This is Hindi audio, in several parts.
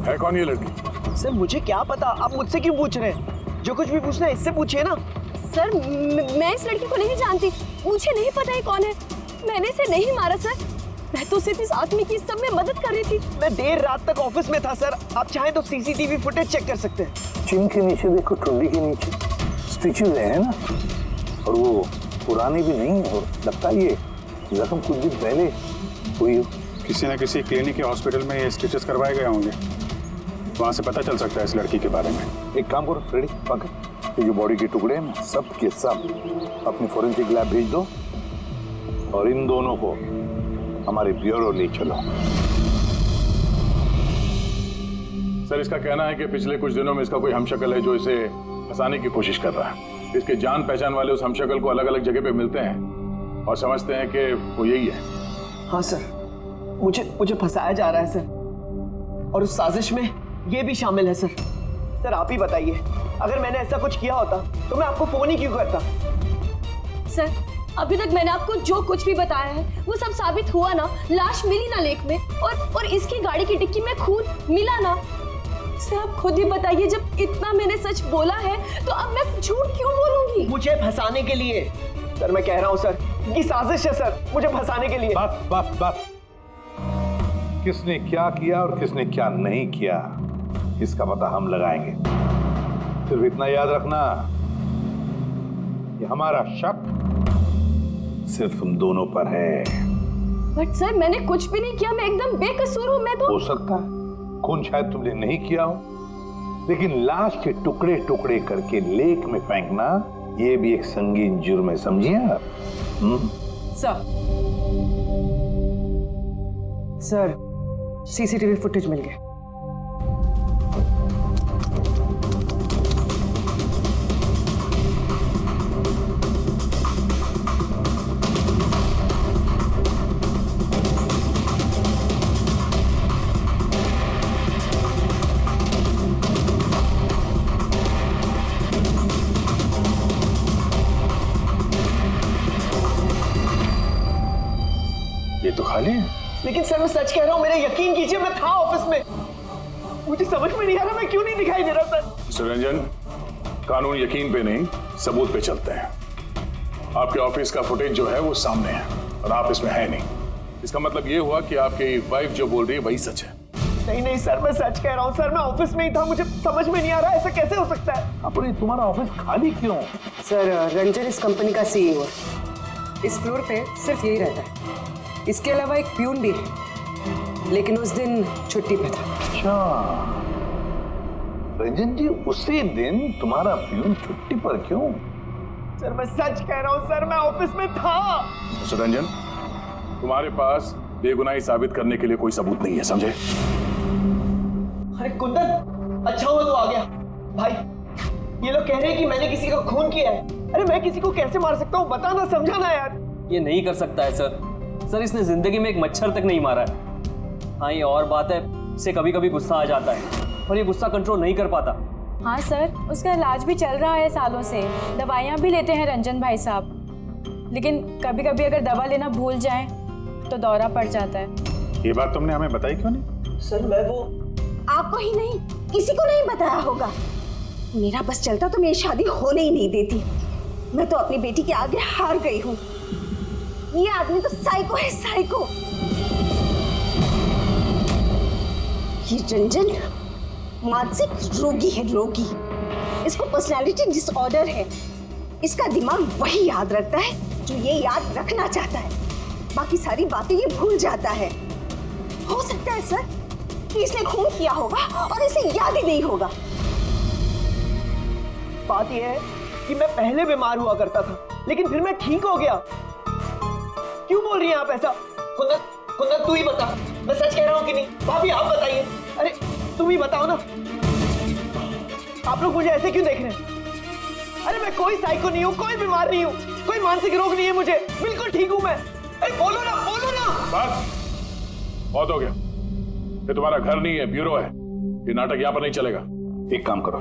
है कौन ये लड़की? सर मुझे क्या पता, आप मुझसे क्यों पूछ रहे हैं? जो कुछ भी पूछना है इससे पूछिए ना। सर मैं इस लड़की को नहीं जानती, मुझे नहीं पता ये कौन है। मैंने इसे नहीं मारा सर, मैं तो सिर्फ इस आदमी की सब में मदद कर रही थी। मैं देर रात तक ऑफिस में था सर, आप चाहें तो सीसीटीवी फुटेज चेक कर सकते हैं। चिन के नीचे देखो, टुंडी के नीचे स्टिचेस है ना, और वो पुरानी भी नहीं है, और लगता है ये जख्म कुछ दिन पहले हुई हो। किसी न किसी क्लिनिक या हॉस्पिटल में ये स्टिचेस करवाए गए होंगे, वहां से पता चल सकता है इस लड़की के बारे में। एक काम करो फ्रेडी, पकड़ ये जो बॉडी के टुकड़े हैं ना, सब के सब अपनी फॉरेंसिक लैब भेज दो, और इन दोनों को हमारे ब्यूरो ले चलो। सर इसका कहना है कि पिछले कुछ दिनों में इसका कोई हमशक्ल है जो इसे फंसाने की कोशिश कर रहा है। इसके जान पहचान वाले उस हमशक्ल को अलग अलग जगह पे मिलते हैं और समझते हैं कि वो यही है। हाँ सर, मुझे फंसाया जा रहा है सर, और उस साजिश में ये भी शामिल है सर। सर आप ही बताइए, अगर मैंने ऐसा कुछ किया होता तो मैं आपको फोन ही क्यों करता? सर अभी तक मैंने आपको जो कुछ भी बताया है वो सब साबित हुआ ना। लाश मिली ना लेक में, और इसकी गाड़ी की डिक्की में खून मिला ना। सर आप खुद ही बताइए, जब इतना मैंने सच बोला है तो अब मैं झूठ क्यों बोलूंगी? मुझे फंसाने के लिए सर, मैं कह रहा हूँ सर, ये साजिश है सर, मुझे फंसाने के लिए। बस किसने क्या किया और किसने क्या नहीं किया इसका पता हम लगाएंगे। सिर्फ इतना याद रखना कि हमारा शक सिर्फ तुम दोनों पर है। बट सर मैंने कुछ भी नहीं किया, मैं एकदम बेकसूर हूँ। मैं तो हो सकता है खून शायद तुमने नहीं किया हो, लेकिन लाश के टुकड़े टुकड़े करके लेक में फेंकना ये भी एक संगीन जुर्म है, समझिए आप? सर सीसीटीवी फुटेज मिल गया। ये तो खाली है। लेकिन सर मैं सच कह रहा हूँ, मेरा यकीन कीजिए, मैं था ऑफिस में। मुझे समझ में नहीं आ रहा मैं क्यों नहीं दिखाई दे रहा सर। सुरंजन, कानून यकीन पे नहीं सबूत पे चलते हैं। आपके ऑफिस का फुटेज जो है वो सामने है और आप इसमें है नहीं। इसका मतलब ये हुआ कि आपकी वाइफ जो बोल रही है वही सच है। नहीं सर, मैं सच कह रहा हूँ सर, मैं ऑफिस में ही था, मुझे समझ में नहीं आ रहा ऐसा कैसे हो सकता है। अपने तुम्हारा ऑफिस खाली क्यों? सर रंजन इस कंपनी का सीईओ है, इस फ्लोर पे सिर्फ यही रहता है। इसके अलावा एक प्यून भी है, लेकिन उस दिन छुट्टी पे था। अच्छा रंजन जी, उसी दिन तुम्हारा प्यून छुट्टी पर क्यों? सर मैं सच कह रहा हूँ सर, मैं ऑफिस में था। सुरंजन, तुम्हारे पास बेगुनाही साबित करने के लिए कोई सबूत नहीं है, समझे? अरे कुंदन, अच्छा हुआ तू आ गया। भाई ये लोग कह रहे हैं कि मैंने किसी का खून किया है। अरे मैं किसी को कैसे मार सकता हूँ, बताना, समझाना यार। ये नहीं कर सकता है सर। सर इसने जिंदगी में एक मच्छर तक नहीं मारा है। हाँ ये और बात है, इसे कभी कभी गुस्सा आ जाता है और ये गुस्सा कंट्रोल नहीं कर पाता। हाँ सर, उसका इलाज भी चल रहा है सालों से, दवाइयाँ भी लेते हैं रंजन भाई साहब, लेकिन कभी कभी अगर दवा लेना भूल जाएं तो दौरा पड़ जाता है। ये बात तुमने हमें बताई क्यों नहीं? सर मैं वो आपको ही नहीं किसी को नहीं बताया होगा। मेरा बस चलता तो मेरी शादी होने ही नहीं देती। मैं तो अपनी बेटी के आगे हार गई हूँ। ये आदमी तो साइको है, साइको। ये रंजन मानसिक रोगी है, रोगी। इसको पर्सनालिटी डिसऑर्डर है। इसका दिमाग वही याद रखता है जो ये याद रखना चाहता है, बाकी सारी बातें ये भूल जाता है। हो सकता है सर कि इसने खून किया होगा और इसे याद ही नहीं होगा। बात यह है कि मैं पहले बीमार हुआ करता था, लेकिन फिर मैं ठीक हो गया। क्यों बोल रही हैं आप ऐसा? कुंदन तू ही बता, मैं सच कह रहा हूँ कि नहीं? भाभी आप बताइए। अरे तुम ही बताओ ना, आप लोग मुझे ऐसे क्यों देख रहे हैं? अरे मैं कोई साइको नहीं हूँ, कोई बीमार नहीं हूँ, कोई मानसिक रोग नहीं है मुझे, बिल्कुल ठीक हूँ मैं। अरे बोलो ना, बोलो ना। बस बहुत हो गया। ये तुम्हारा घर नहीं है, ब्यूरो है। ये नाटक यहाँ पर नहीं चलेगा। एक काम करो,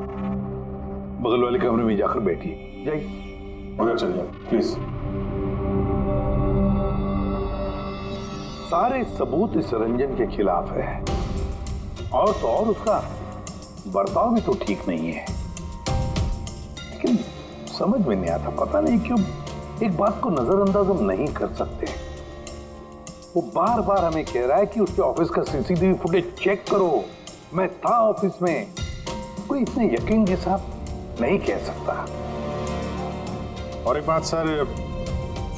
बगल वाले कमरे में जाकर बैठिए, जाइए। मगर चल जाओ प्लीज। सारे सबूत इस रंजन के खिलाफ है, और तो और उसका बर्ताव भी तो ठीक नहीं है। लेकिन समझ में नहीं आता, पता नहीं क्यों एक बात को नजरअंदाज हम नहीं कर सकते। वो बार बार हमें कह रहा है कि उसके ऑफिस का सीसीटीवी फुटेज चेक करो, मैं था ऑफिस में। कोई इतने यकीन के साथ नहीं कह सकता। और एक बात सर,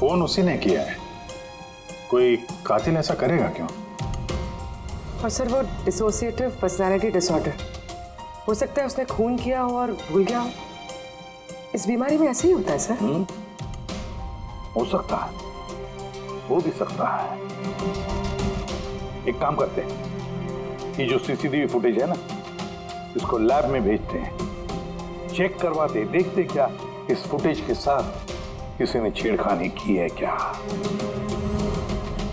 फोन उसी ने किया है, कोई कातिल ऐसा करेगा क्यों? और सर वो डिसोसिएटिव पर्सनालिटी डिसऑर्डर, हो सकता है उसने खून किया हो और भूल गया हो। इस बीमारी में ऐसे ही होता है सर। हो सकता है, हो भी सकता है। एक काम करते हैं, ये जो सीसीटीवी फुटेज है ना, इसको लैब में भेजते हैं, चेक करवाते, देखते क्या इस फुटेज के साथ किसी ने छेड़खानी की है क्या।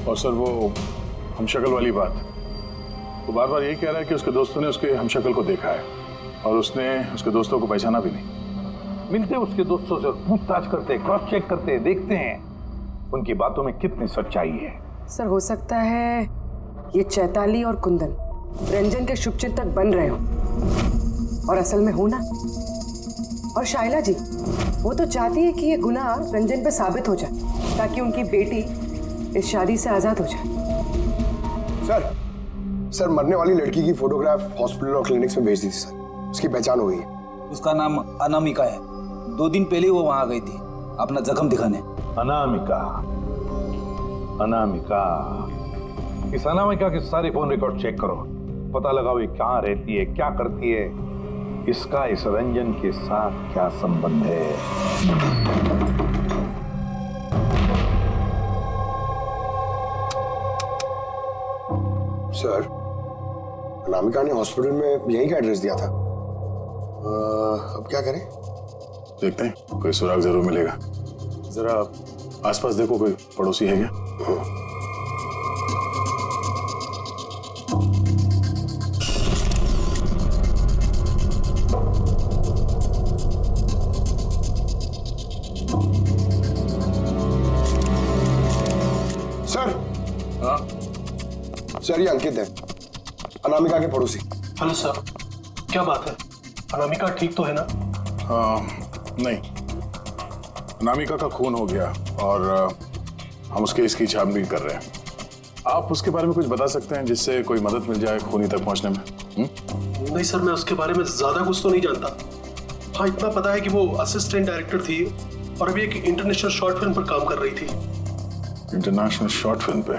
और सर वो हमशक्ल वाली बात, वो बार बार यही कह रहा है कि उसके दोस्तों ने उसके हमशक्ल को देखा है और उसने उसके दोस्तों को पहचाना भी नहीं। मिलते उसके दोस्तों से, पूछताछ करते, क्रॉस चेक करते, देखते हैं उनकी बातों में कितनी सच्चाई है। सर हो सकता है ये चैताली और कुंदन रंजन के शुभचिंतक बन रहे हो और असल में हो ना। और शाइला जी, वो तो चाहती है कि ये गुनाह रंजन पे साबित हो जाए ताकि उनकी बेटी इस शादी से आजाद हो जाए। सर मरने वाली लड़की की फोटोग्राफ हॉस्पिटल और क्लिनिक्स में भेज दी थी सर, उसकी पहचान हो गई है। उसका नाम अनामिका है, 2 दिन पहले वो वहां गई थी अपना जख्म दिखाने। अनामिका, अनामिका, इस अनामिका के सारे फोन रिकॉर्ड चेक करो, पता लगाओ ये कहाँ रहती है, क्या करती है, इसका इस रंजन के साथ क्या संबंध है। सर अनामिका ने हॉस्पिटल में यहीं का एड्रेस दिया था। अब क्या करें? देखते हैं, कोई सुराग जरूर मिलेगा। जरा आसपास देखो, कोई पड़ोसी है क्या? सर। हाँ सर ये अंकित है, अनामिका के पड़ोसी। हेलो सर, क्या बात है? अनामिका ठीक तो है ना? नहीं, अनामिका का खून हो गया और हम उसके इसकी छानबीन कर रहे हैं। आप उसके बारे में कुछ बता सकते हैं जिससे कोई मदद मिल जाए खूनी तक पहुंचने में? नहीं सर, मैं उसके बारे में ज्यादा कुछ तो नहीं जानता। हाँ, इतना पता है कि वो असिस्टेंट डायरेक्टर थी और अभी एक इंटरनेशनल शॉर्ट फिल्म पर काम कर रही थी। इंटरनेशनल शॉर्ट फिल्म पे?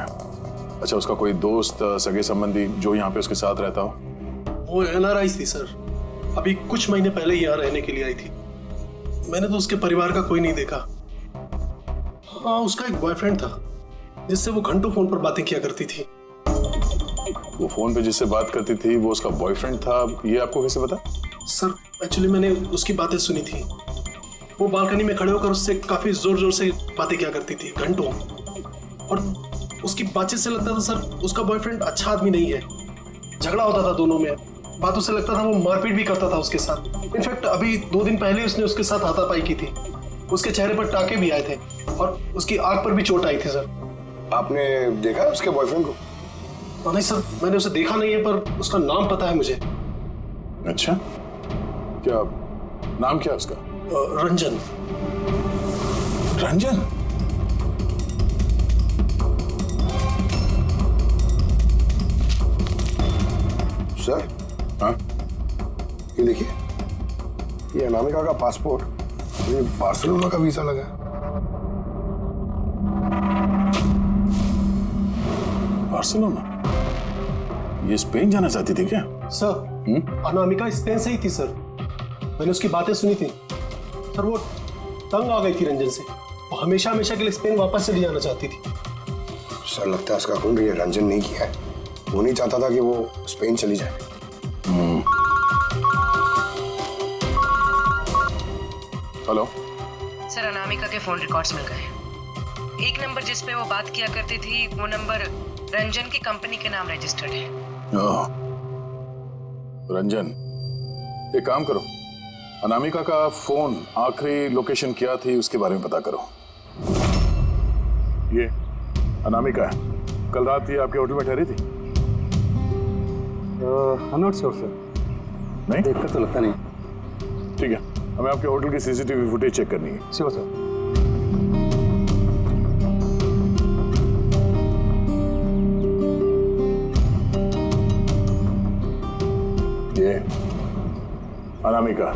अच्छा, उसका कोई दोस्त, सगे संबंधी जो यहाँ पे उसके साथ रहता हो? वो NRI थी सर, अभी कुछ महीने पहले ही यहाँ रहने के लिए आई थी। मैंने तो उसके परिवार का कोई नहीं देखा। हाँ, उसका एक बॉयफ्रेंड था जिससे वो घंटों फोन पर बातें किया करती थी। वो फोन पे जिससे बात करती थी वो उसका बॉयफ्रेंड था, ये आपको कैसे पता? सर एक्चुअली मैंने उसकी बातें सुनी थी। वो बालकनी में खड़े होकर उससे काफी जोर जोर से बातें किया करती थी घंटों, और उसकी बातचीत से लगता था सर उसका बॉयफ्रेंड अच्छा आदमी नहीं है। झगड़ा होता था दोनों में, बातों से लगता था वो मारपीट भी करता था उसके साथ। इनफैक्ट अभी 2 दिन पहले उसने उसके साथ हाथापाई की थी। उसके चेहरे पर टाके भी आए थे और उसकी आंख पर भी चोट आई थी सर। आपने देखा उसके बॉयफ्रेंड को? नहीं सर, मैंने उसे देखा नहीं है, पर उसका नाम पता है मुझे। अच्छा, क्या नाम क्या उसका? रंजन। रंजन? सर। हाँ? ये देखिए, ये अनामिका का पासपोर्ट, ये बार्सिलोना का वीजा लगा है। बार्सिलोना? ये स्पेन जाना चाहती थी क्या? सर अनामिका स्पेन से ही थी सर, मैंने उसकी बातें सुनी थी सर। वो तंग आ गई थी रंजन से, वो हमेशा हमेशा के लिए स्पेन वापस चली जाना चाहती थी। सर लगता है उसका खून ये रंजन नहीं किया है, वो नहीं चाहता था कि वो स्पेन चली जाए। हेलो सर, अनामिका के फोन रिकॉर्ड्स मिल गए। एक नंबर जिस पे वो बात किया करती थी वो नंबर रंजन की कंपनी के नाम रजिस्टर्ड है। रंजन, एक काम करो, अनामिका का फोन आखिरी लोकेशन क्या थी उसके बारे में पता करो। ये अनामिका है, कल रात ये आपके होटल में ठहरी थी? नॉट श्योर सर, नहीं देखकर तो लगता नहीं। ठीक है, हमें आपके होटल की सीसीटीवी फुटेज चेक करनी है। Sure sir. ये अनामिका,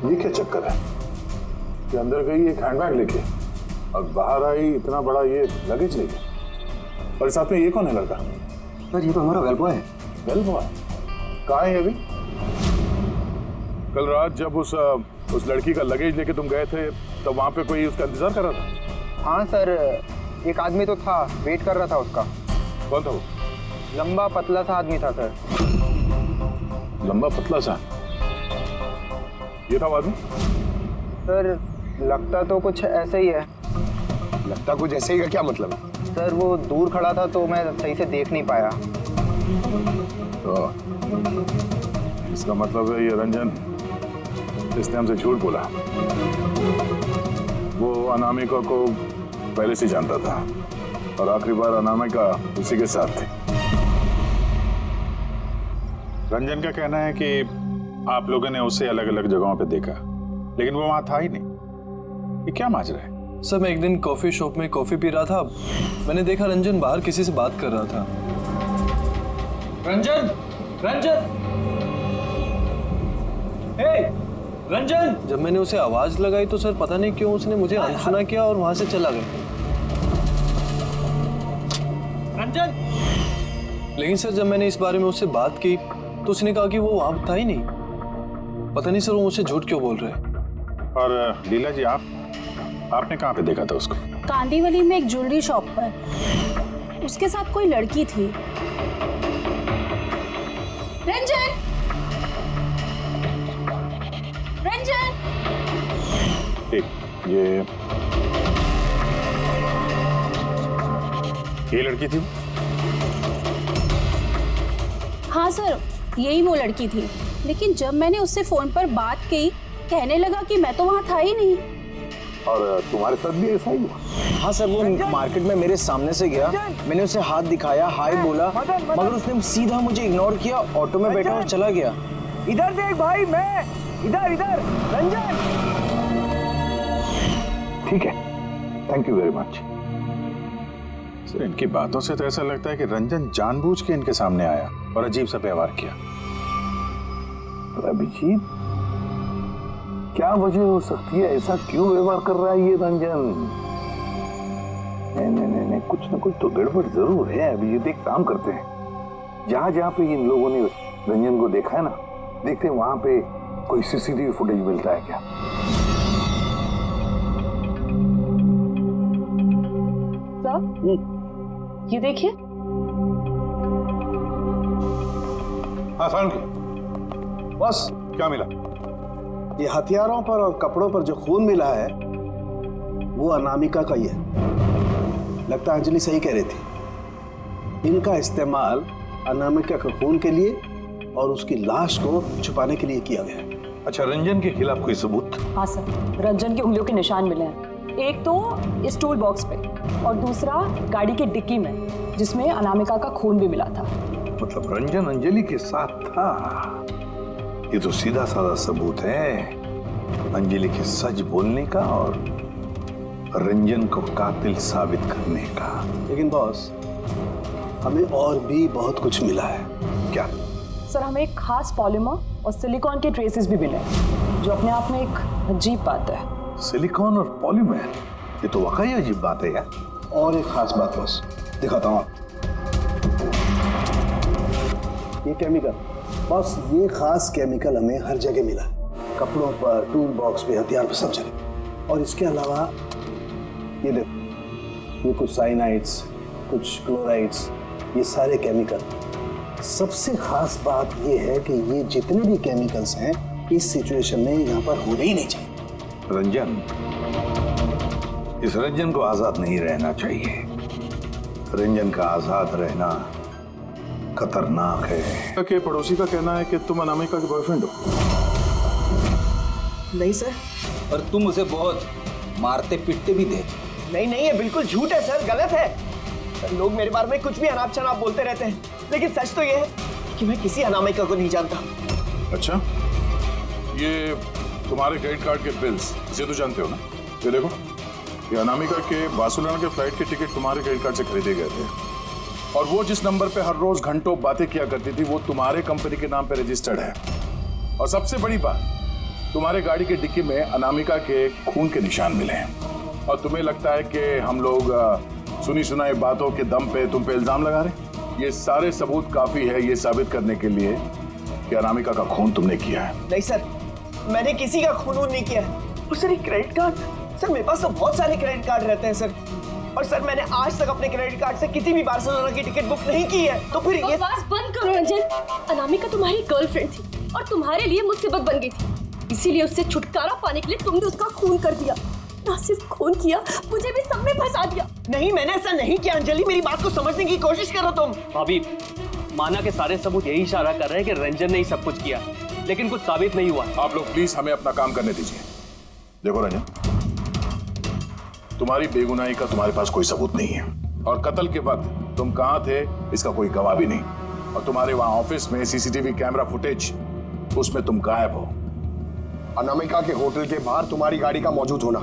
ये क्या चक्कर है कि अंदर गई एक हैंडबैग लेके और बाहर आई इतना बड़ा ये लगेज लेके, और साथ में ये कौन है लड़का? सर ये तो हमारा वेल बॉय है। वेल बॉय कहाँ है अभी? कल रात जब उस लड़की का लगेज लेके तुम गए थे तब वहां पे कोई उसका इंतजार कर रहा था? हाँ सर, एक आदमी तो था, वेट कर रहा था उसका। कौन था वो? लंबा पतला सा आदमी था सर। लंबा पतला सा? ये था वो आदमी? सर लगता तो कुछ ऐसा ही है। लगता कुछ ऐसे ही का क्या मतलब है? सर वो दूर खड़ा था तो मैं सही से देख नहीं पाया। तो इसका मतलब है ये रंजन इसने हमसे झूठ बोला। वो अनामिका को पहले से जानता था और आखिरी बार अनामिका उसी के साथ थी। रंजन का कहना है कि आप लोगों ने उसे अलग अलग जगहों पे देखा, लेकिन वो वहां था ही नहीं। ये क्या माजरा है? सर मैं एक दिन कॉफी शॉप में कॉफी पी रहा था, मैंने देखा रंजन बाहर किसी से बात कर रहा था। रंजन, रंजन, हे रंजन! जब मैंने उसे आवाज लगाई तो सर पता नहीं क्यों उसने मुझे अनसुना किया और वहां से चला गया। रंजन! लेकिन सर जब मैंने इस बारे में उससे बात की तो उसने कहा कि वो वहां था ही नहीं। पता नहीं सर वो मुझसे झूठ क्यों बोल रहे हैं। और लीला जी आपने कहाँ पे देखा था उसको? कांदीवली में एक ज्वेलरी शॉप पर उसके साथ कोई लड़की थी। रंजन, रंजन! एक ये लड़की थी? हाँ सर, यही वो लड़की थी, लेकिन जब मैंने उससे फोन पर बात की कहने लगा कि मैं तो वहाँ था ही नहीं। और तुम्हारे साथ भी ऐसा ही हुआ? हाँ सर, वो मार्केट में मेरे सामने से गया, मैंने उसे हाथ दिखाया, हाय बोला, मगर उसने सीधा मुझे इग्नोर किया, ऑटो में बैठा और चला गया। इधर देख भाई, मैं इधर रंजन! ठीक है, thank you very much. Sir इनकी बातों से तो ऐसा लगता है कि रंजन जानबूझ के इनके सामने आया और अजीब सा व्यवहार किया। अभिजीत, क्या वजह हो सकती है? ऐसा क्यों व्यवहार कर रहा है ये रंजन? नहीं, कुछ ना कुछ तो गड़बड़ जरूर है। अभिजीत, एक काम करते हैं, जहां पे इन लोगों ने रंजन को देखा है ना, देखते हैं वहां पे कोई सीसीटीवी फुटेज मिलता है क्या। ये देखिए। हाँ सारुण, बस क्या मिला? ये हथियारों पर और कपड़ों पर जो खून मिला है वो अनामिका का ही है। लगता है अंजलि सही कह रही थी, इनका इस्तेमाल अनामिका के खून के लिए और उसकी लाश को छुपाने के लिए किया गया है। अच्छा, रंजन के खिलाफ कोई सबूत? हाँ सर, रंजन की उंगलियों के निशान मिले हैं। एक तो इस टूल बॉक्स पे और दूसरा गाड़ी की डिक्की में, जिसमें अनामिका का खून भी मिला था। मतलब रंजन अंजलि के साथ था? ये तो सीधा साधा सबूत है अंजलि के सच बोलने का और रंजन को कातिल साबित करने का। लेकिन बॉस, हमें और भी बहुत कुछ मिला है। क्या? सर हमें एक खास पॉलीमर और सिलिकॉन के ट्रेसेस भी मिले, जो अपने आप में एक अजीब बात है। सिलिकॉन और पॉलीमर, ये तो वाकई अजीब बात है यार। और एक खास बात बॉस, दिखाता हूँ आप। ये केमिकल बॉस, ये खास केमिकल हमें हर जगह मिला, कपड़ों पर, टूल बॉक्स पे, हथियार पे, सब जगह। और इसके अलावा ये देखो, ये कुछ साइनाइड्स, कुछ क्लोराइड्स, ये सारे केमिकल। सबसे खास बात ये है कि ये जितने भी केमिकल्स हैं इस सिचुएशन में यहाँ पर होने ही नहीं चाहिए। रंजन, इस रंजन को आजाद नहीं रहना चाहिए। रंजन का आजाद रहना खतरनाक है। के पड़ोसी का कहना है कि तुम अनामिका के बॉयफ्रेंड हो। नहीं सर। और तुम उसे बहुत मारते पीटते भी थे। नहीं नहीं, ये बिल्कुल झूठ है सर, गलत है सर। लोग मेरे बारे में कुछ भी अनाप शनाप बोलते रहते हैं, लेकिन सच तो ये है कि मैं किसी अनामिका को नहीं जानता। अच्छा, ये तुम्हारे क्रेडिट कार्ड के बिल्स, इसे तो जानते हो ना? ये देखो, ये अनामिका के बार्सिलोना के फ्लाइट के टिकट तुम्हारे क्रेडिट कार्ड से खरीदे गए थे, और वो जिस नंबर पे हर रोज घंटों बातें किया करती थी वो तुम्हारे कंपनी के नाम पे रजिस्टर्ड है। और सबसे बड़ी बात, तुम्हारे गाड़ी के डिक्की में अनामिका के खून के निशान मिले हैं। और तुम्हें लगता है कि हम लोग सुनी सुनाई बातों के दम पे तुम पे इल्जाम लगा रहे? ये सारे सबूत काफी है ये साबित करने के लिए कि अनामिका का खून तुमने किया है। नहीं सर, मैंने किसी का खून नहीं किया है। और सर, ये क्रेडिट कार्ड, सर मेरे पास तो बहुत सारे क्रेडिट कार्ड रहते हैं सर। और सर, मैंने आज तक अपने क्रेडिट कार्ड से किसी भी बार्सिलोना की टिकट बुक नहीं की है। तो फिर ये बकवास बंद करो रंजन। अनामिका तुम्हारी गर्लफ्रेंड थी और तुम्हारे लिए मुसीबत बन गई थी, इसीलिए उससे छुटकारा पाने के लिए तुमने उसका खून कर दिया। ना सिर्फ खून किया, मुझे भी सब में फंसा दिया। नहीं, मैंने ऐसा नहीं किया अंजलि, मेरी बात को समझने की कोशिश करो तुम। भाभी, माना के सारे सबूत यही इशारा कर रहे हैं कि रंजन ने ही सब कुछ किया, लेकिन कुछ साबित नहीं हुआ। आप लोग प्लीज हमें अपना काम करने दीजिए। देखो रंजन, तुम्हारी बेगुनाही का तुम्हारे पास कोई सबूत नहीं है, और कत्ल के वक्त तुम कहां थे इसका कोई गवाह भी नहीं, और तुम्हारे वहां ऑफिस में सीसीटीवी कैमरा फुटेज, उसमें तुम गायब हो। अनामिका के होटल के बाहर तुम्हारी गाड़ी का मौजूद होना,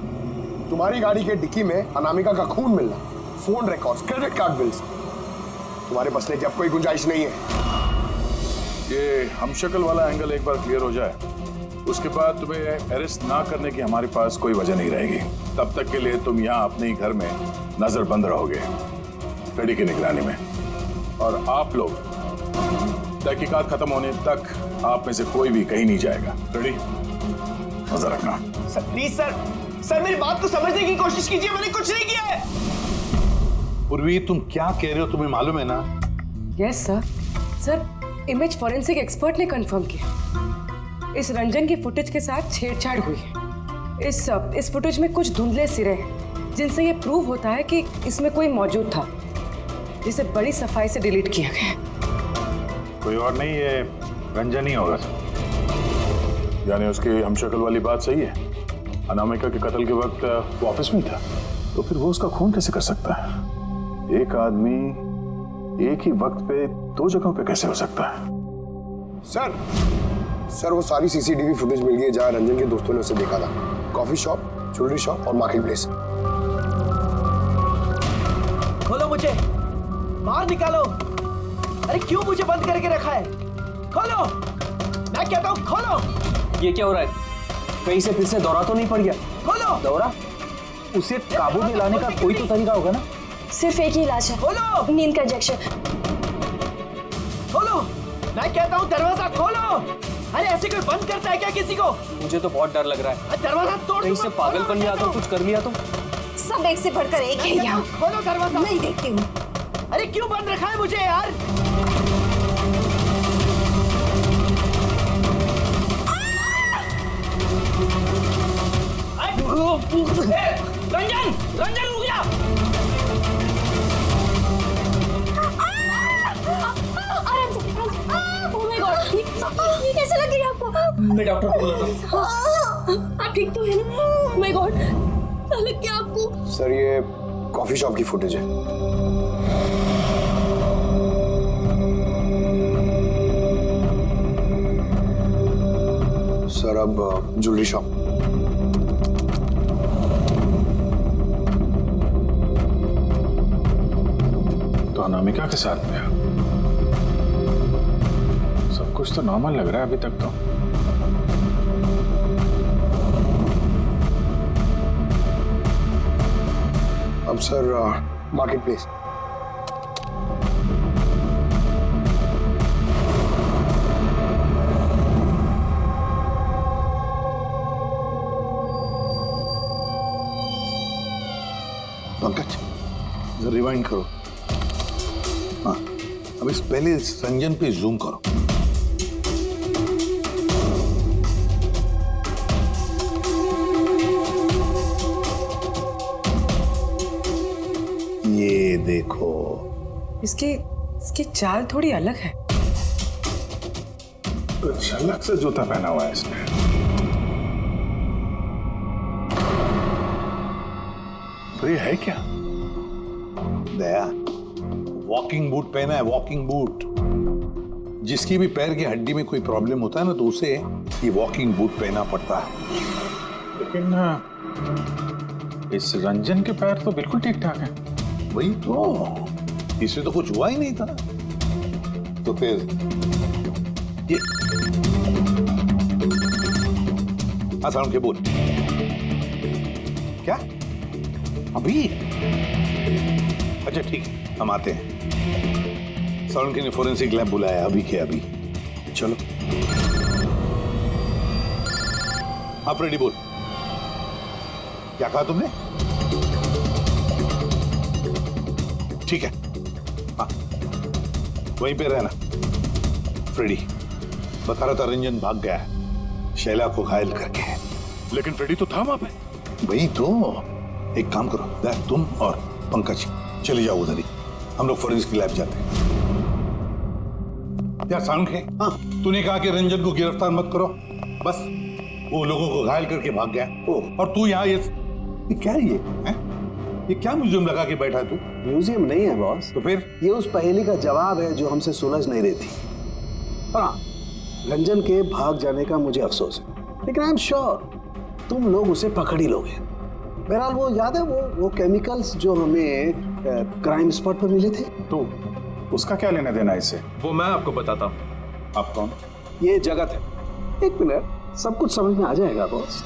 तुम्हारी गाड़ी के डिक्की में अनामिका का खून मिलना, phone records, credit card bills, तुम्हारे बचने की अब कोई गुंजाइश नहीं है। ये हमशक्ल वाला एंगल एक बार क्लियर हो जाए, उसके बाद तुम्हें अरेस्ट ना करने की हमारे पास कोई वजह नहीं रहेगी। तब तक के लिए तुम यहाँ अपने ही घर में नजरबंद रहोगे, कड़ी की निगरानी में। और आप लोग तहकीकात खत्म होने तक आप में से कोई भी कहीं नहीं जाएगा। रेडी? नजर रखना। सर प्लीज सर मेरी बात को समझने की कोशिश कीजिए, मैंने कुछ नहीं किया है। पूर्वी, तुम क्या कह रहे हो, तुम्हें मालूम है ना? Yes sir. Sir, image forensic expert ने कंफर्म किया, इस रंजन की फुटेज के साथ छेड़छाड़ हुई है। इस फुटेज में कुछ धुंधले सिरे हैं जिनसे ये प्रूव होता है कि इसमें कोई मौजूद था, जिसे बड़ी सफाई से डिलीट किया गया। कोई और नहीं, ये रंजन ही होगा सर। यानी उसकी हमशक्ल वाली बात सही है, अनामिका के कत्ल के वक्त वो ऑफिस में था, तो फिर वो उसका खून कैसे कर सकता है? एक आदमी एक ही वक्त पे दो जगहों पे कैसे हो सकता है? सर वो सारी सीसीटीवी फुटेज मिल गई जहां रंजन के दोस्तों ने उसे देखा था। कॉफी शॉप, ज्वेलरी शॉप और मार्केट प्लेस। खोलो मुझे, बाहर निकालो। अरे क्यों मुझे बंद करके रखा है? खोलो, मैं कहता हूँ खोलो। ये क्या हो रहा है? कहीं से फिर से दौरा तो नहीं पड़ गया? खोलो। दौरा? उसे काबू में लाने का कोई तो तरीका होगा ना? सिर्फ एक ही इलाज है, खोलो, नींद का इंजेक्शन। खोलो, मैं कहता हूँ दरवाजा खोलो। अरे ऐसे कोई बंद करता है क्या किसी को? मुझे तो बहुत डर लग रहा है, दरवाजा तोड़। कहीं से पागलपन में आकर कुछ कर लिया तो? सब एक से बढ़कर एक है यहाँ। खोलो दरवाजा। नहीं देखती हूँ। अरे क्यों बंद रखा है मुझे यार? रंजन रुक जा। ये कैसे लग रही है आपको? मैं डॉक्टर को बुलाता हूं। आप ठीक तो है ना? Oh my God, लग क्या आपको? सर ये कॉफी शॉप की फुटेज है। सर अब ज्वेलरी शॉप। तो अनामिका के साथ में सब कुछ तो नॉर्मल लग रहा है अभी तक तो। अब sir market place. Pankaj, rewind करो। हाँ, अब इस पहले इस रंजन पे जूम करो। ये देखो, इसकी चाल थोड़ी अलग है। झलक से जूता पहना हुआ है इसने। ये है क्या? दया, वॉकिंग बूट पहना है, वॉकिंग बूट। जिसकी भी पैर की हड्डी में कोई प्रॉब्लम होता है ना, तो उसे ये वॉकिंग बूट पहना पड़ता है। लेकिन इस रंजन के पैर तो बिल्कुल ठीक ठाक हैं। वही तो, इससे तो कुछ हुआ ही नहीं था। तो फिर ये आसान के बोल क्या अभी? अच्छा ठीक है, हम आते हैं। साउंड के ने फोरेंसिक लैब बुलाया अभी के अभी। चलो आप रेडी? बोल, क्या कहा तुमने? ठीक है, हाँ वहीं पे रहना। फ्रेडी बता रहा था रंजन भाग गया है शैला को घायल करके। लेकिन फ्रेडी तो था वहां पे। वही तो, एक काम करो, तुम और पंकज चले जाओ उधर ही, हम लोग फोरेंसिक लैब जाते हैं। यार साउंड है, हाँ तूने कहा कि रंजन को गिरफ्तार मत करो, बस वो लोगों को घायल करके भाग गया। और तू यहाँ ये क्या है? ये क्या म्यूजियम लगा के बैठा तू? म्यूजियम नहीं है बॉस। तो फिर? ये उस पहेली का जवाब है जो हमसे सुलझ नहीं रही थी। हाँ, रंजन के भाग जाने का मुझे अफसोस है, लेकिन आई एम श्योर तुम लोग उसे पकड़ ही लोगे। बहरहाल वो याद है वो केमिकल्स जो हमें क्राइम स्पॉट पर मिले थे? तो उसका क्या लेना देना इससे? वो मैं आपको बताता हूँ। आप कौन? ये जगत है। एक मिनट, सब कुछ समझ में आ जाएगा बॉस।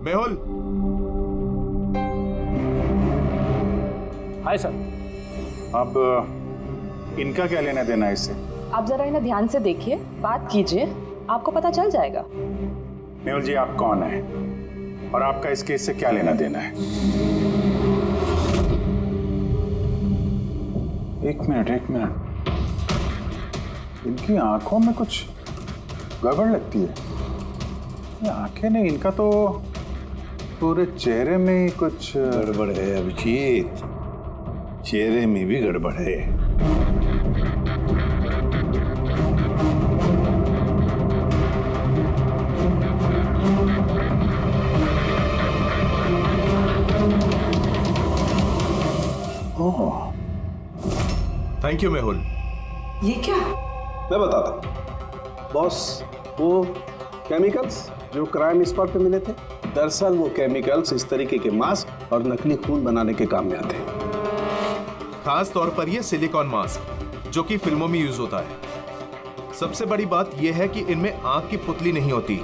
Mehul, hi sir. अब इनका क्या लेना देना है इससे? आप जरा इन्हें ध्यान से देखिए, बात कीजिए, आपको पता चल जाएगा। मेहुल जी, आप कौन है और आपका इस केस से क्या लेना देना है? एक मिनट, इनकी आंखों में कुछ गड़बड़ लगती है। ये आंखें नहीं, इनका तो पूरे चेहरे में ही कुछ गड़बड़ है अभिजीत, चेहरे में भी गड़बड़ है। Thank you Mehul. ये क्या? मैं बताता हूँ बॉस, वो केमिकल्स जो क्राइम स्पॉट पे मिले थे, दरअसल वो केमिकल्स इस तरीके के मास्क और नकली खून बनाने के काम में आते हैं। खास तौर पर ये सिलिकॉन मास्क जो कि फिल्मों में यूज होता है। सबसे बड़ी बात यह है कि इनमें आंख की पुतली नहीं होती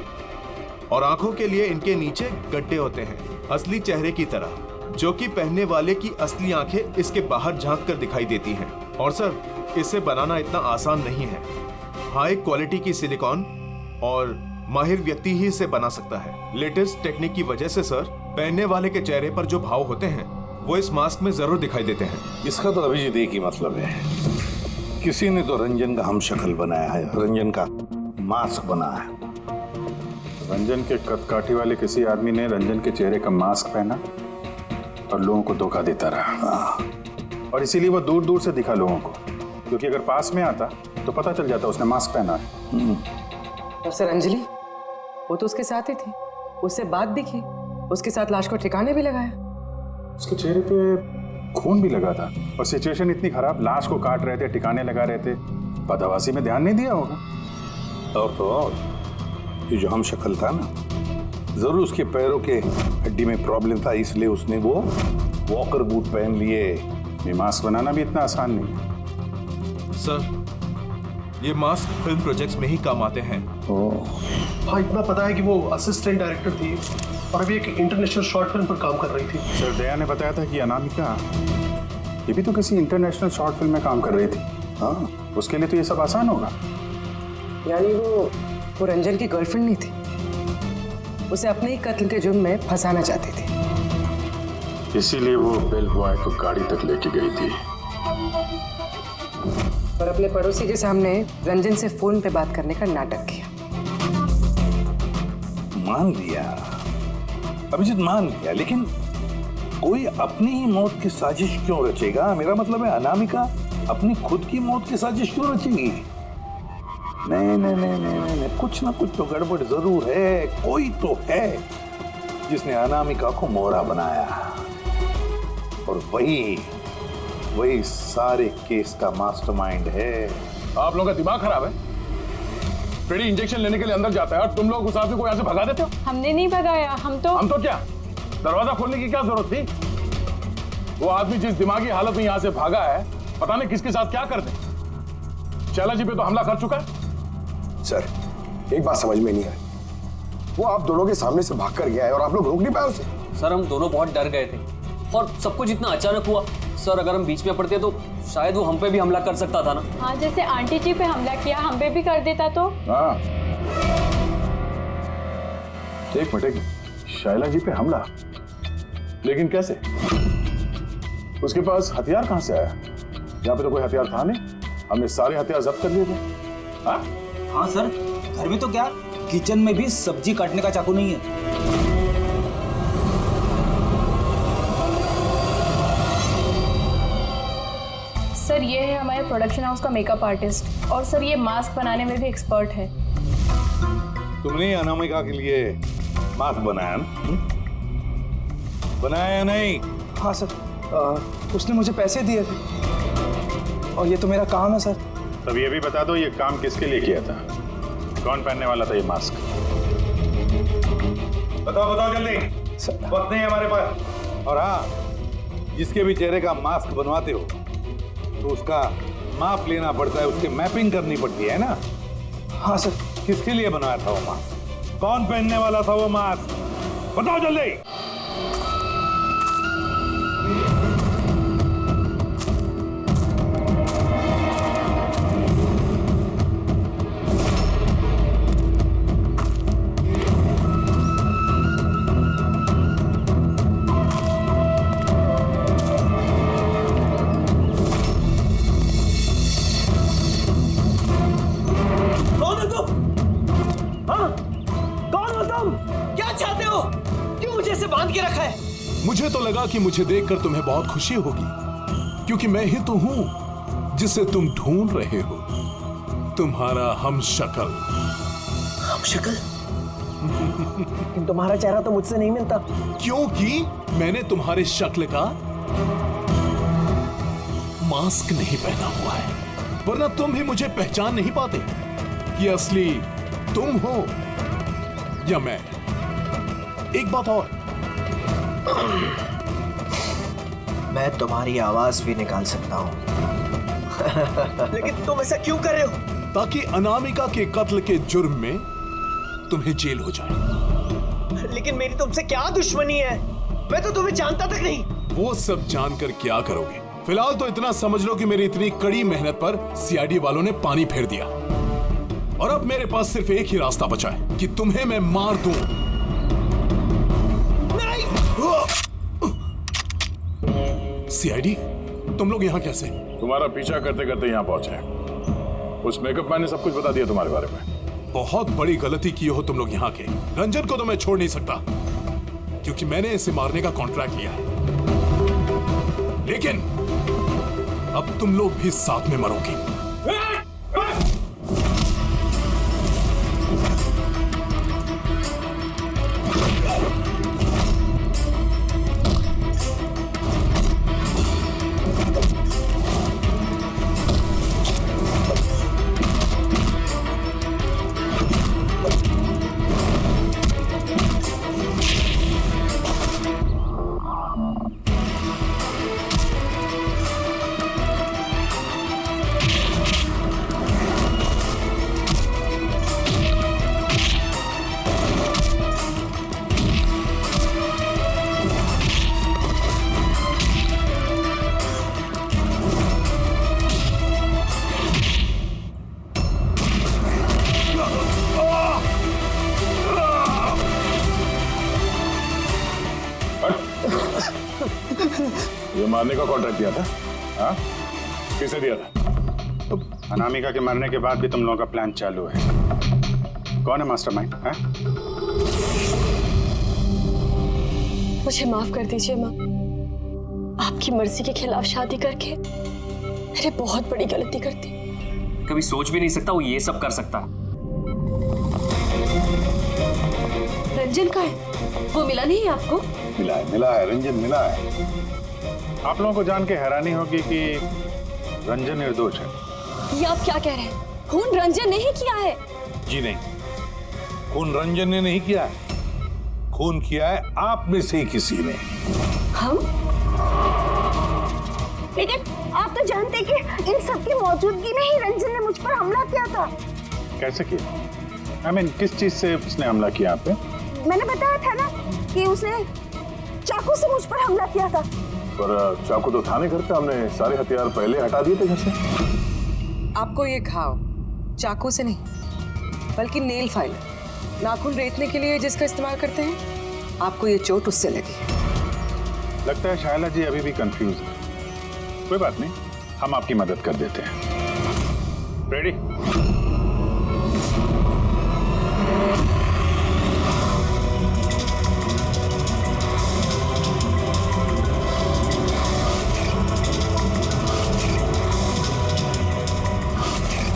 और आंखों के लिए इनके नीचे गड्ढे होते हैं, असली चेहरे की तरह, जो कि पहनने वाले की असली आंखें इसके बाहर झांक कर दिखाई देती हैं। और सर, इसे बनाना इतना आसान नहीं है। हाई क्वालिटी की सिलिकॉन और माहिर व्यक्ति ही इसे बना सकता है। लेटेस्ट टेक्निक की वजह से सर, पहनने वाले के चेहरे पर जो भाव होते हैं वो इस मास्क में जरूर दिखाई देते हैं। इसका तो अभिजीत एक ही मतलब है, किसी ने तो रंजन का हम शक्ल बनाया है, रंजन का मास्क बनाया है। रंजन के कदकाठी वाले किसी आदमी ने रंजन के चेहरे का मास्क पहना और लोगों को धोखा देता रहा। और इसीलिए वो दूर दूर से दिखा लोगों को, क्योंकि अगर पास में आता तो पता चल जाता उसने मास्क पहना है। और सर अंजलि, वो तो उसके साथ ही थी, उससे बात भी की, उसके साथ लाश को ठिकाने भी लगाया। उसके चेहरे पे खून भी लगा था और सिचुएशन इतनी खराब, लाश को काट रहे थे, ठिकाने लगा रहे थे, बदहवासी में ध्यान नहीं दिया होगा। और तो और ये जो हम शक्ल था ना, जरूर उसके पैरों के हड्डी में प्रॉब्लम था, इसलिए उसने वो वॉकर बूट पहन लिए। ये मास्क बनाना भी इतना आसान नहीं। सर, ये मास्क फिल्म प्रोजेक्ट्स में ही काम आते हैं। हाँ, इतना पता है कि वो असिस्टेंट डायरेक्टर थी और अभी एक इंटरनेशनल शॉर्ट फिल्म पर काम कर रही थी। सर, दया ने बताया था कि अनामिका ये भी तो किसी इंटरनेशनल शॉर्ट फिल्म में काम कर रही थी। हाँ, उसके लिए तो ये सब आसान होगा। यानी वो रंजन की गर्लफ्रेंड नहीं थी, उसे अपने ही कत्ल के जुर्म में फंसाना चाहती थी, इसीलिए वो बेल बॉय को गाड़ी तक लेके गई थी। और अपने पड़ोसी के सामने रंजन से फोन पे बात करने का नाटक किया। मान लिया अभिजीत, मान लिया, लेकिन कोई अपनी ही मौत की साजिश क्यों रचेगा? मेरा मतलब है अनामिका अपनी खुद की मौत की साजिश क्यों रचेगी? नहीं नहीं नहीं नहीं नहीं, कुछ ना कुछ तो गड़बड़ जरूर है, कोई तो है। जिसने अनामिका को मोहरा बनाया, और वही सारे केस का मास्टरमाइंड है। आप लोगों का दिमाग खराब है। फ्रेडी इंजेक्शन लेने के लिए अंदर जाता है और तुम लोग उस आदमी को यहाँ से भगा देते हो। हमने नहीं भगाया, हम तो क्या दरवाजा खोलने की क्या जरूरत थी? वो आदमी जिस दिमागी हालत में यहाँ से भागा है, पता नहीं किसके साथ क्या कर दे। शैला जी पे तो हमला कर चुका है। सर, एक बात समझ में नहीं आई, वो आप दोनों के सामने से भाग कर गया है और आप लोग रोक नहीं पाए उसे। सर हम दोनों बहुत डर गए थे और सब कुछ इतना अचानक हुआ। सर अगर हम बीच में पड़ते तो शायद वो हम पे भी हमला कर सकता था ना। हाँ, जैसे आंटी जी पे हमला किया, हम पे भी कर देता तो। हाँ। एक मिनट, शैला जी पे हमला, लेकिन कैसे? उसके पास हथियार कहां से आया? यहाँ पे तो कोई हथियार था नहीं, हमने सारे हथियार जब्त कर लिए थे। हाँ? हाँ सर, घर में तो क्या, किचन में भी सब्जी काटने का चाकू नहीं है। सर ये है हमारे प्रोडक्शन हाउस का मेकअप आर्टिस्ट, और सर ये मास्क बनाने में भी एक्सपर्ट है। तुमने अनामिका के लिए मास्क बनाया ना? बनाया नहीं? हाँ सर, उसने मुझे पैसे दिए थे और ये तो मेरा काम है सर। तब ये भी बता दो, ये काम किसके लिए किया था? कौन पहनने वाला था ये मास्क? बताओ जल्दी, वक्त नहीं है हमारे पास। और हाँ, जिसके भी चेहरे का मास्क बनवाते हो तो उसका माप लेना पड़ता है, उसकी मैपिंग करनी पड़ती है ना? हाँ सर। किसके लिए बनवाया था वो मास्क? कौन पहनने वाला था वो मास्क? बताओ जल्दी। मुझे तो लगा कि मुझे देखकर तुम्हें बहुत खुशी होगी, क्योंकि मैं ही तो हूं जिसे तुम ढूंढ रहे हो, तुम्हारा हमशक्ल। हमशक्ल? तुम्हारा चेहरा तो मुझसे नहीं मिलता। क्योंकि मैंने तुम्हारे शक्ल का मास्क नहीं पहना हुआ है, वरना तुम भी मुझे पहचान नहीं पाते कि असली तुम हो या मैं। एक बात और, मैं तुम्हारी आवाज भी निकाल सकता हूं। लेकिन तुम ऐसा क्यों कर रहे हो? ताकि अनामिका के कत्ल के जुर्म में तुम्हें जेल हो जाए। लेकिन मेरी तुमसे क्या दुश्मनी है? मैं तो तुम्हें जानता तक नहीं। वो सब जानकर क्या करोगे? फिलहाल तो इतना समझ लो कि मेरी इतनी कड़ी मेहनत पर सीआईडी वालों ने पानी फेर दिया, और अब मेरे पास सिर्फ एक ही रास्ता बचा है कि तुम्हें मैं मार दूं। सीआईडी, तुम लोग यहाँ कैसे? तुम्हारा पीछा करते करते यहाँ पहुंचे। उस मेकअप मैन ने सब कुछ बता दिया तुम्हारे बारे में। बहुत बड़ी गलती की हो तुम लोग यहाँ के। रंजन को तो मैं छोड़ नहीं सकता, क्योंकि मैंने इसे मारने का कॉन्ट्रैक्ट लिया है। लेकिन अब तुम लोग भी साथ में मरोगे। ये मारने का कॉन्ट्रैक्ट दिया था? हाँ? किसने दिया था? अनामिका के मरने के बाद भी तुम लोगों का प्लान चालू है। कौन है मास्टरमाइंड? मुझे माफ कर दीजिए माँ। आपकी मर्जी के खिलाफ शादी करके मैंने बहुत बड़ी गलती कर दी। कभी सोच भी नहीं सकता वो ये सब कर सकता। रंजन का है, वो मिला नहीं आपको? मिला है रंजन मिला है। आप लोगों को जान के हैरानी होगी कि रंजन निर्दोष है। ये आप क्या कह रहे हैं? खून रंजन ने ही किया है? जी नहीं, खून रंजन ने नहीं किया है, खून किया है आप में से ही किसी ने। हम? लेकिन आप तो जानते कि इन सबकी मौजूदगी में ही रंजन ने मुझ पर हमला किया था। कैसे किया? किस चीज से उसने हमला किया आप पे? मैंने बताया था ना कि उसने चाकू से मुझ पर हमला किया था। पर चाकू तो था नहीं घर पे, हमने सारे हथियार पहले हटा दिए थे घर से। आपको ये घाव चाकू से नहीं बल्कि नेल फाइलर, नाखून रेतने के लिए जिसका इस्तेमाल करते हैं, आपको ये चोट उससे लगी। लगता है शायला जी अभी भी कंफ्यूज है। कोई बात नहीं, हम आपकी मदद कर देते हैं। रेडी?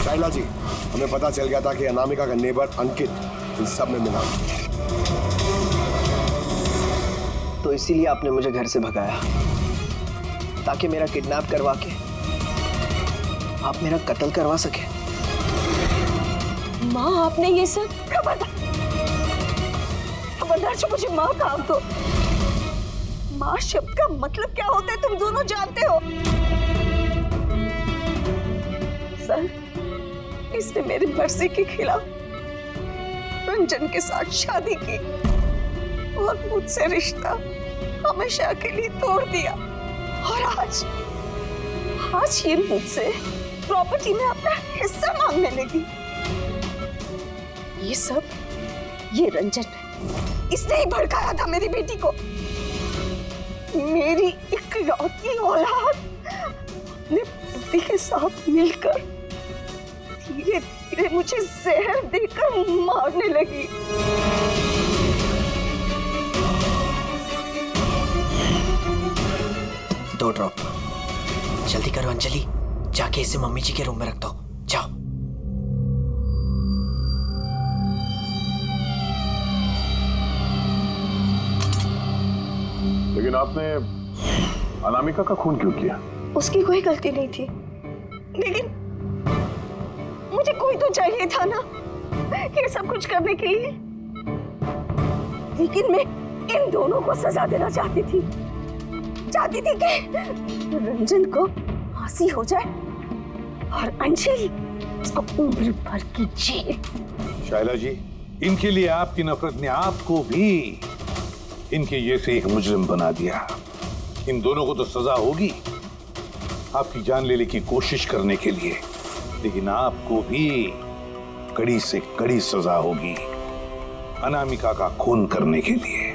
शाइला जी, हमें पता चल गया था कि अनामिका का नेबर अंकित इन सब में मिला, तो इसीलिए आपने मुझे घर से भगाया ताकि मेरा किडनैप करवा के आप मेरा कत्ल करवा सके। माँ, आपने ये सब? खबरदार जो मुझे माँ कहा तो। माँ शब्द का मतलब क्या होता है तुम दोनों जानते हो। सर, इसने मेरी मर्जी के खिलाफ रंजन के साथ शादी की और मुझसे रिश्ता हमेशा के लिए तोड़ दिया। और आज ये मुझसे प्रॉपर्टी में अपना हिस्सा मांगने लगी। ये रंजन, इसने ही भड़काया था मेरी बेटी को। मेरी इकलौती औलाद अपने पति के साथ मिलकर धीरे धीरे मुझे जहर देकर मारने लगी। 2 ड्रॉप। जल्दी करो अंजलि, जाके इसे मम्मी जी के रूम में रख दो। जाओ। लेकिन आपने अनामिका का खून क्यों किया? उसकी कोई गलती नहीं थी, लेकिन मुझे कोई तो चाहिए था ना ये सब कुछ करने के लिए। लेकिन मैं इन दोनों को सजा देना चाहती थी कि रंजन को फांसी हो जाए और अंजलि उसको उम्र भर की जेल। शाइला जी, इनके लिए आपकी नफरत ने आपको भी इनके जैसे एक मुजरिम बना दिया। इन दोनों को तो सजा होगी आपकी जान लेने की कोशिश करने के लिए, लेकिन आपको भी कड़ी से कड़ी सजा होगी अनामिका का खून करने के लिए।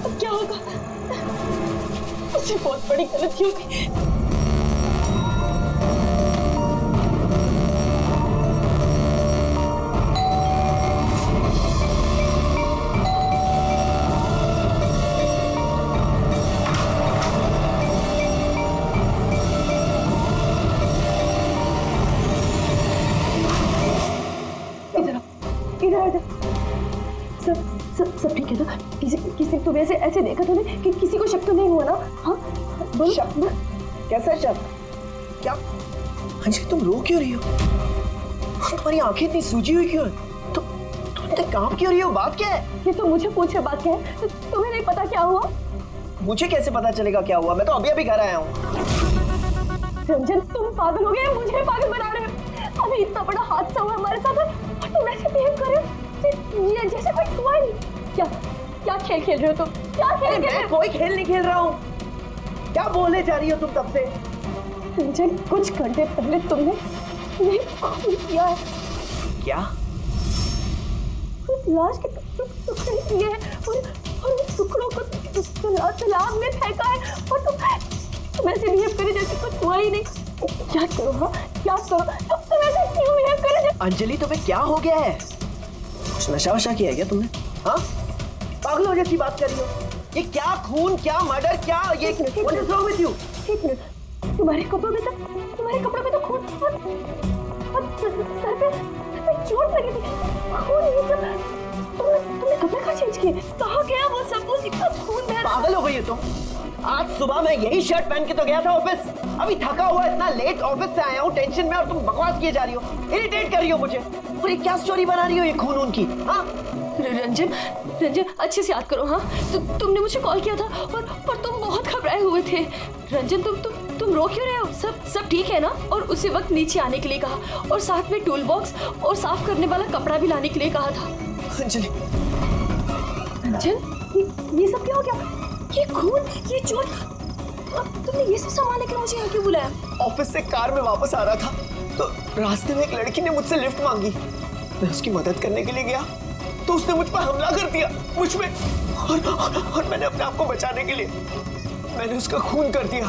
अब क्या होगा? मुझसे बहुत बड़ी गलती होगी। सब ठीक है ना? किसी तुम्हें ऐसे देखा तूने कि किसी को शक तो नहीं हुआ ना? हाँ बोलो। शक? कैसा शक? क्या अंजलि, तुम रो क्यों रही हो? तुम्हारी आंखें इतनी सूजी हुई क्यों है? तुम इतने काम क्यों रही हो? बात क्या है? ये तो मुझे पूछे बात क्या है? तुम्हें नहीं पता क्या हुआ? मुझे कैसे पता चलेगा क्या हुआ? मैं तो अभी घर आया हूँ। रंजन, तुम पागल हो गए, मुझे पागल बना रहे हो। अभी इतना बड़ा हादसा हुआ हमारे साथ और तुम ऐसे बिहेव कर रहे हो जैसे कोई हुआ नहीं। क्या खेल खेल रहे हो तुम? क्या खेल? मैं कोई खेल नहीं खेल रहा हूँ। क्या बोले जा रही हो तुम तब से? रंजन, कुछ घंटे पहले तुमने खून किया है। क्या? लाश के टुकड़े किए हैं और उन टुकड़ों को तालाब में फेंका है और तुम ऐसे बिहेव करे जैसे कुछ हुआ ही नहीं। याद करो, हाँ याद करो, तुम ऐसे क्यों बिहेव करे जैसे? अंजलि तुम्हें क्या हो गया है? कुछ नशा वशा किया है क्या तुमने? हाँ, पागलों जैसी बात कर रही हो। ये क्या खून, क्या मर्डर, क्या ये what is wrong with you? एक मिनट, तुम्हारे कपड़ों में तो खून और सर पे चोट लगी थी। खून ये सब तुमने कपड़े कहाँ चेंज किए? कहाँ गया वो सब कुछ? इतना खून बह रहा है। पागल हो गई हो तुम? आज सुबह मैं यही शर्ट पहन के तो गया था ऑफिस। अभी थका हुआ इतना लेट ऑफिस से आया हूँ टेंशन में, और तुम बकवास किए जा रही हो, इरिटेट कर रही हो मुझे। और ये क्या स्टोरी बना रही हो ये खून की? हाँ रंजन अच्छे से याद करो। हाँ तुमने मुझे कॉल किया था और तुम बहुत घबराए हुए थे। रंजन तुम रो क्यों रहे हो? सब ठीक है ना? और उसी वक्त नीचे आने के लिए कहा और साथ में टूल बॉक्स और साफ करने वाला कपड़ा भी लाने के लिए कहा था। अंजलि, रंजन ये सब क्या हो गया? ये खून, ये चोट, तुमने ये सब संभालने के लिए मुझे यहाँ क्यों बुलाया? ऑफिस से कार में वापस आ रहा था तो रास्ते में एक लड़की ने मुझसे लिफ्ट मांगी। मैं उसकी मदद करने के लिए गया तो उसने मुझ पर हमला कर दिया, मुझ में, और मैंने अपने आप को बचाने के लिए मैंने उसका खून कर दिया।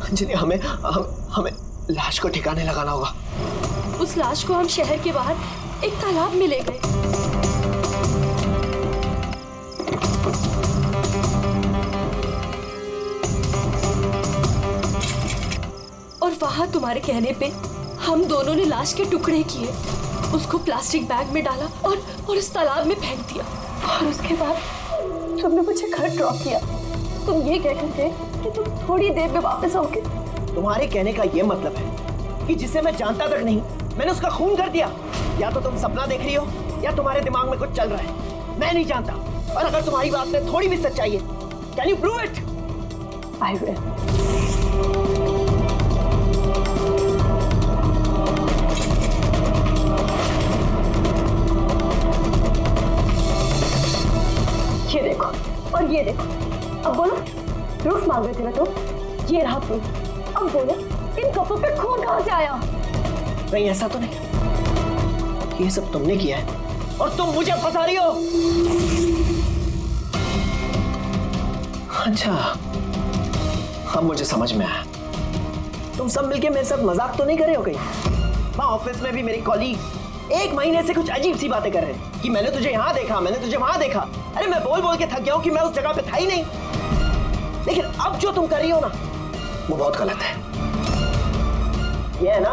अंजलि, हमें लाश को ठिकाने लगाना होगा। उस लाश को हम शहर के बाहर एक तालाब में ले गए। और वहां तुम्हारे कहने पे हम दोनों ने लाश के टुकड़े किए, उसको प्लास्टिक बैग में डाला और इस तालाब में फेंक दिया। और उसके बाद तुमने मुझे घर ड्रॉप किया। तुम ये कहकर गए कि तुम थोड़ी देर में वापस आओगे। तुम्हारे कहने का ये मतलब है कि जिसे मैं जानता तक नहीं मैंने उसका खून कर दिया? या तो तुम सपना देख रही हो या तुम्हारे दिमाग में कुछ चल रहा है, मैं नहीं जानता। और अगर तुम्हारी बात में थोड़ी भी सच्चाई है, can you prove it? I will. ये देखो और ये देखो। अब बोलो, प्रूफ मांग रहे थे ना तुम? ये रहा प्रूफ। अब बोलो, इन कपड़ों पे खून कहाँ से आया? नहीं, ऐसा तो नहीं। ये सब तुमने किया है और तुम मुझे फंसा रही हो। अच्छा, अब मुझे समझ में आया। तुम सब मिलके मेरे साथ मजाक तो नहीं कर रहे हो कहीं? वहाँ ऑफिस में भी मेरे कॉलीग 1 महीने से कुछ अजीब सी बातें कर रहे हैं कि मैंने तुझे यहाँ देखा, मैंने तुझे वहां देखा। अरे मैं बोल बोल के थक गया हूँ कि मैं उस जगह पे था ही नहीं। लेकिन अब जो तुम कर रही हो ना, वो बहुत गलत है। ये है ना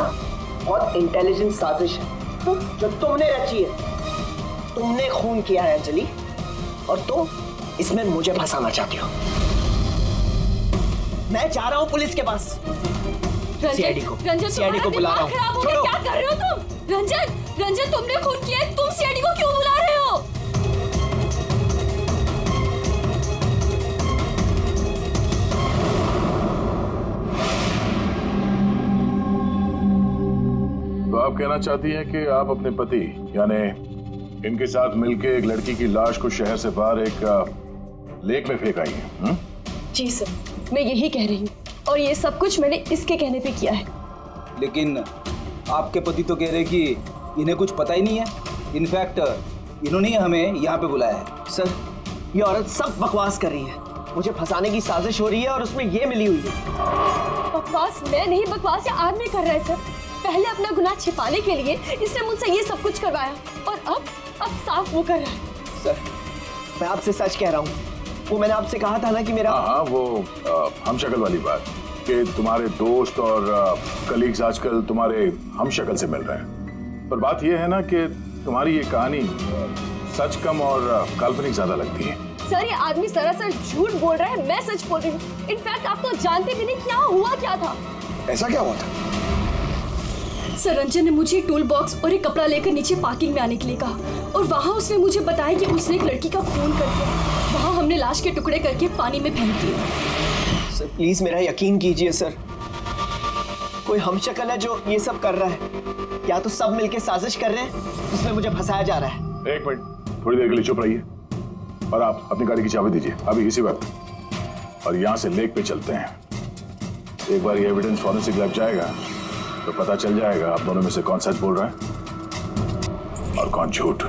बहुत इंटेलिजेंट साजिश है जो तुमने रची है। तुमने खून किया है अंजलि, और तुम इसमें मुझे फंसाना चाहती हो। मैं जा रहा हूँ पुलिस के पास, सीआईडी को बुला रहा हूँ। क्या कर रहे हो तुम? रंजन तुमने खून किया है, तुम सीआईडी को क्यों बुला रहे हो? तो आप कहना चाहती हैं कि आप अपने पति यानी इनके साथ मिलकर एक लड़की की लाश को शहर से बाहर एक लेक में फेंक आई हैं? जी सर, मैं यही कह रही हूँ, और ये सब कुछ मैंने इसके कहने पे किया है। लेकिन आपके पति तो कह रहे कि इन्हें कुछ पता ही नहीं है। इनफैक्ट इन्होंने हमें यहाँ पे बुलाया है। सर, ये औरत सब बकवास कर रही है। मुझे फंसाने की साजिश हो रही है और उसमें ये मिली हुई है। बकवास मैं नहीं, बकवास ये आदमी कर रहा है सर। पहले अपना गुनाह छिपाने के लिए इसने मुझसे ये सब कुछ करवाया, और अब साफ वो कर रहा है। सर, मैं आपसे सच कह रहा हूँ। वो मैंने आपसे कहा था ना कि मेरा हाँ, वो हम शक्ल वाली बात कि तुम्हारे दोस्त और कलीग्स आजकल तुम्हारे हम शक्ल से मिल रहे हैं। पर बात यह है ना कि तुम्हारी ये कहानी सच कम और काल्पनिक ज्यादा लगती है। सर, ये आदमी सरासर झूठ बोल रहा है, मैं सच बोल रही हूँ। इनफैक्ट आप तो जानते भी नहीं क्या हुआ क्या था। ऐसा क्या हुआ था? सर, रंजन ने मुझे टूल बॉक्स और एक कपड़ा लेकर नीचे पार्किंग में आने के लिए कहा, और वहाँ उसने मुझे बताया कि उसने एक लड़की का खून कर दिया। वहाँ हमने लाश के टुकड़े करके पानी में फेंक दिए। सर प्लीज मेरा यकीन कीजिए सर, कोई हमशक्ल है जो ये सब कर रहा है, या तो सब मिलके साजिश कर रहे हैं जिसमें मुझे फंसाया जा रहा है। 1 मिनट, थोड़ी देर के लिए चुप रहिए और आप अपनी गाड़ी की चाबी दीजिए अभी इसी वक्त, और यहाँ से लेक पे चलते हैं। एक बार ये एविडेंस फॉरेंसिक लैब जाएगा तो पता चल जाएगा आप दोनों में से कौन सच बोल रहा है और कौन झूठ।